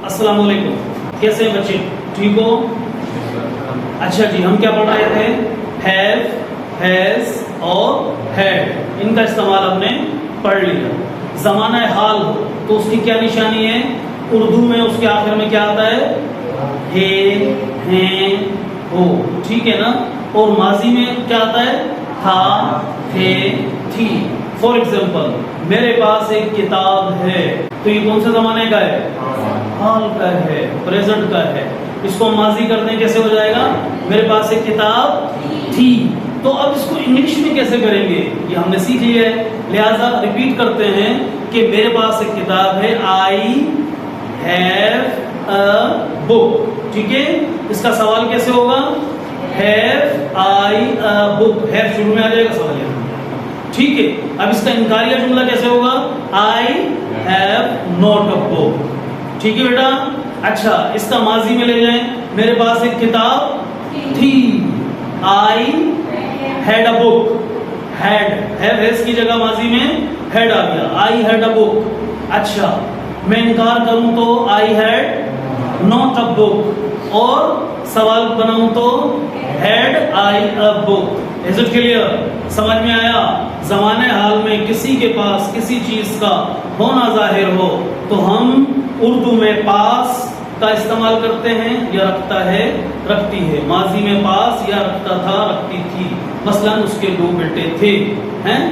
अस्सलाम वालेकुम, कैसे हैं बच्चे? ठीक हो? अच्छा जी, हम क्या पढ़ रहे थे? हैव, हैज और हैड, इनका इस्तेमाल हमने पढ़ लिया। ज़माना हाल हो तो उसकी क्या निशानी है? उर्दू में उसके आखिर में क्या आता है? हे, हैं, हो, ठीक है ना। और माजी में क्या आता है? था, थे, थी। फॉर एग्जाम्पल, मेरे पास एक किताब है, तो ये कौन से जमाने का है? हाल का है, प्रेजेंट का है। इसको माजी करते हैं, कैसे हो जाएगा? मेरे पास एक किताब थी। तो अब इसको इंग्लिश में कैसे करेंगे ये हमने सीख लिया है, लिहाजा रिपीट करते हैं कि मेरे पास एक किताब है, आई हैव अ बुक। ठीक है, इसका सवाल कैसे होगा? Have I a book, have शुरू में आ जाएगा सवाल यहाँ। ठीक है, अब इसका इनकारिया जुमला कैसे होगा? I have not a book. ठीक है बेटा। अच्छा, इसका माजी में ले जाएं, मेरे पास एक किताब थी, I had a book. Had, have has की जगह माजी में हैड आ गया, आई हैड अ बुक। अच्छा, मैं इनकार करूं तो I had not a book, और सवाल बनाऊं तो had I a book. Is it clear? समझ में आया? ज़माने हाल में किसी के पास किसी चीज का होना जाहिर हो तो हम उर्दू में पास का इस्तेमाल करते हैं, या रखता है, रखती है। माजी में पास या रखता था, रखती थी। मसलन उसके 2 बेटे थे, हैं,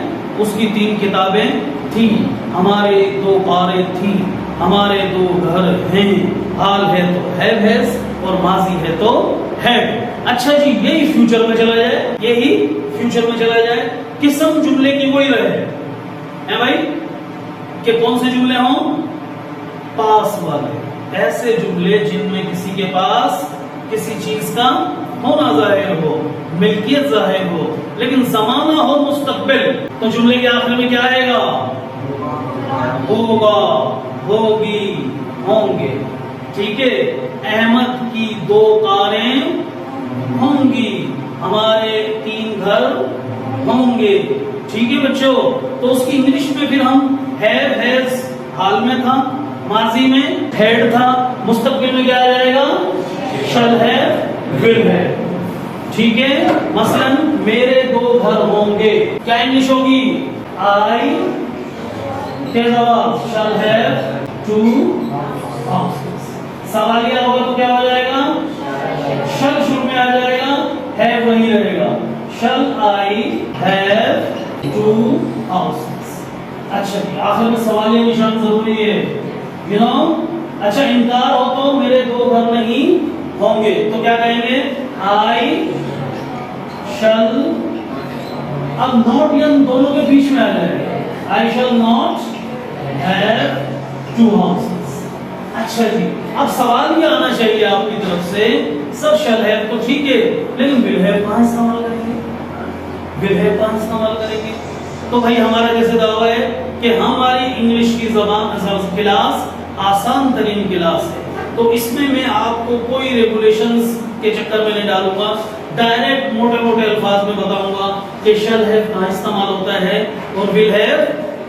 उसकी 3 किताबें थी, हमारे 2 कारें थी, हमारे 2 घर हैं। हाल है तो हैव हैज, और माजी है तो हैड। अच्छा जी, यही फ्यूचर में चला जाए, यही फ्यूचर में चला जाए, किस्म जुमले की वही रहे हैं भाई, कि कौन से जुमले हों? पास वाले, ऐसे जुमले जिनमें किसी के पास किसी चीज का होना जाहिर हो, मिल्कियत जाहिर हो, लेकिन जमाना हो मुस्तकबिल, तो जुमले के आखिर में क्या आएगा? होगा, होगी, होंगे। ठीक है, अहमद की 2 कारें होंगी, हमारे 3 घर होंगे। ठीक है बच्चों, तो उसकी इंग्लिश में फिर हम हैव हैज हाल में था, माजी में हैड था, मुस्तकबिल में क्या आ जाएगा? शल हैव, विल हैव। ठीक है, मसलन मेरे 2 घर होंगे, क्या इंग्लिश होगी? आई के जवाब शल हैव 2 हाउसेस। सवालिया होगा तो क्या हो जाएगा? शल शुरू में आ जाएगा, हैव वही रहेगा, शल आई हैव 2 हाउसेस। अच्छा जी, आखिर में सवालिया निशान जरूरी है, यू नो। अच्छा, इनकार हो तो मेरे 2 घर नहीं होंगे, तो क्या कहेंगे? आई शल, अब नॉट यन दोनों के बीच में आ जाएगा, आई शल नॉट हैव 2 हाउसेस। अच्छा जी, अब सवाल ये आना चाहिए आपकी तरफ से, सब शल हैव तो ठीक है, लेकिन विल हैव कहां इस्तेमाल करेंगे? विल हैव कहां इस्तेमाल करेंगे? तो भाई हमारा जैसे दावा है कि हमारी इंग्लिश की ज़बान क्लास आसान तरीन क्लास है, तो इसमें मैं आपको कोई रेगुलेशंस के चक्कर में नहीं डालूंगा, डायरेक्ट मोटे मोटे अल्फाज में बताऊंगा कि शल हैव कहां इस्तेमाल होता है और विल हैव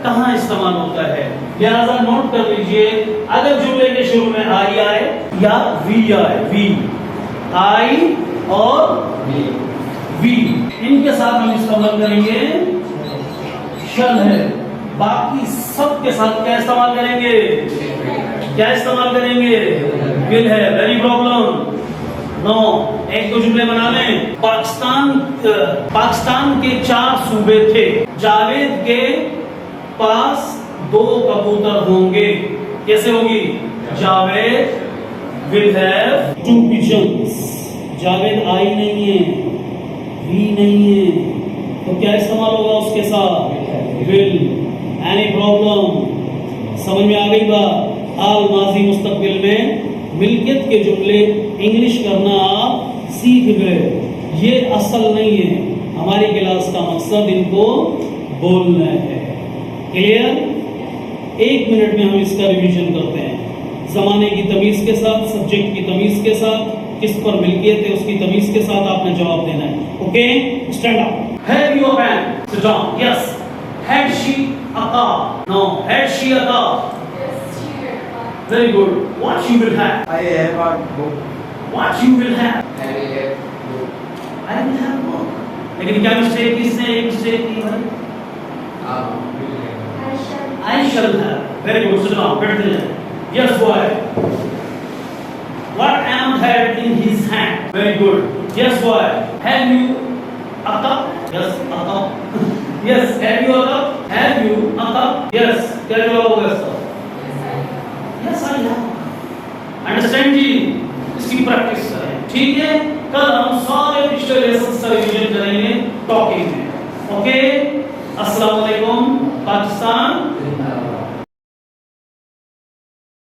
कहां इस्तेमाल होता है। लिहाजा नोट कर लीजिए, अगर जुमले के शुरू में आई आए या वी आए, वी, आई और वी, इनके साथ हम इस्तेमाल करेंगे शल है। बाकी सब के साथ क्या इस्तेमाल करेंगे? क्या इस्तेमाल करेंगे? विल है। Very problem no. एक 2 जुमले बना लें। पाकिस्तान के 4 सूबे थे, जावेद के पास 2 कबूतर होंगे, कैसे होगी? Javed will have 2 pigeons। Javed आई नहीं है, वी नहीं है, तो क्या इस्तेमाल होगा उसके साथ? विल। Any problem? समझ में आ गई बात? हाल, माजी, मुस्तकबिल में मिल्कियत के जुमले इंग्लिश करना आप सीख गए। ये असल नहीं है, हमारी क्लास का मकसद इनको बोलना है। क्लियर? 1 मिनट में हम इसका रिवीजन करते हैं, जमाने की तमीज के साथ, सब्जेक्ट की तमीज के साथ, किस पर मिल्कियत है उसकी तमीज के साथ आपने जवाब देना है। Okay, stand up. Have your pen, sit down. Yes. Had she a car? No. Had she a car? Yes, she had a car. Very good. What you will have? I have a book. What you will have? I have book. I will have book. लेकिन क्या mistake किसने एक mistake की भाई? Will have. I shall have. Very good. सुनो बैठते हैं. Yes boy. What Am had in his hand? Very good. Yes boy. Have you a cup? Yes, a cup. Yes. Have you a cup? Have you a cup? Yes. क्या जवाब होगा इसका? Yes, I have. Understand जी? इसकी practice करें. ठीक है? कल हम सारे पिछले लेसन का रिवीजन करेंगे टॉकिंग में. ओके? अस्सलाम वालेकुम पाकिस्तान.